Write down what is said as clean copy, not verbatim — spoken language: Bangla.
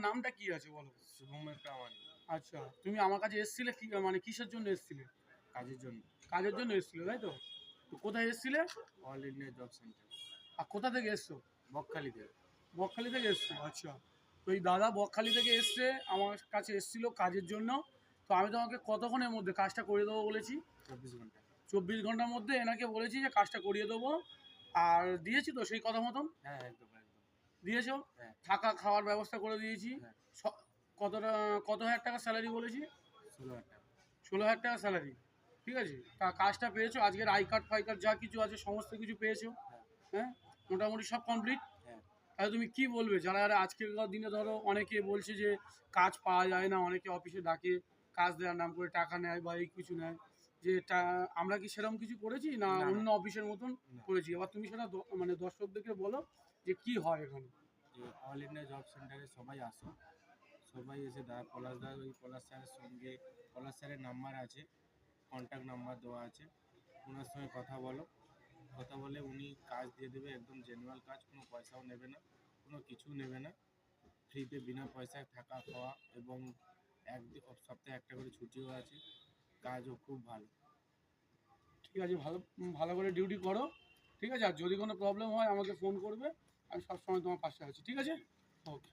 নামটা কি আছে বলো? শুভমের প্রামাণিক। আচ্ছা, তুমি আমার কাছে এসেছিলে কি মানে কিসের জন্য এসেছিলে? কাজের জন্য। কাজের জন্য এসেছিলে তাই তো? তো কোথায় এসেছিলে? All India job centre. আর কোথা থেকে এসছো? বকখালি থেকে। বকখালি থেকে এসছো? আচ্ছা, তো এই দাদা বকখালি থেকে এসছে, আমার কাছে এসেছিল কাজের জন্য। তো আমি তোমাকে কতক্ষণের মধ্যে কাজটা করে দেবো বলেছি? 24 ঘন্টা। 24 ঘন্টার মধ্যে এনাকে বলেছি যে কাজটা করিয়ে দেবো। আর দিয়েছি তো সেই কথা মতন? হ্যাঁ, একদম একদম। দিয়েছো? হ্যাঁ। থাকা খাওয়ার ব্যবস্থা করে দিয়েছি। হ্যাঁ। কতটা, কত হাজার টাকা স্যালারি বলেছি? 16,000 টাকা। 16,000 টাকা স্যালারি। ঠিক আছে, তা কাজটা পেয়েছো? আজকের আই কার্ড ফাই কার্ড যা কিছু আছে সমস্ত কিছু পেয়েছো? হ্যাঁ। হ্যাঁ, মোটামুটি সব কমপ্লিট। হ্যাঁ। তাহলে তুমি কি বলবে, যারা যারা আজকেরকার দিনে ধরো অনেকে বলছে যে কাজ পাওয়া যায় না, অনেকে অফিসে ডাকে কাজ দেওয়ার নাম করে টাকা নেয় বা এই কিছু নেয়, যে আমরা কি সেরকম কিছু করেছি না না, অন্য অফিসের মতন না। করেছি? এবার তুমি সেটা মানে দর্শকদেরকে বলো যে কি হয় এখানে। যে অল ইন্ডিয়া জব সেন্টারে সবাই আসো, সবাই এসে পলাশদা, ওই পলাশ স্যারের সঙ্গে, পলাশ স্যারের নাম্বার আছে, কন্ট্যাক্ট নাম্বার দেওয়া আছে, ওনার সঙ্গে কথা বলো। কথা বলে উনি কাজ দিয়ে দেবে, একদম জেনুয়াল কাজ, কোনো পয়সাও নেবে না, কোনো কিছু নেবে না, ফ্রিতে বিনা পয়সায় থাকা খাওয়া, এবং সপ্তাহে একটা করে ছুটিও আছে, কাজও খুব ভালো। ঠিক আছে, ভালো ভালো করে ডিউটি করো। ঠিক আছে, আর যদি কোনো প্রবলেম হয় আমাকে ফোন করবে, আমি সবসময় তোমার পাশে আছি। ঠিক আছে, ওকে।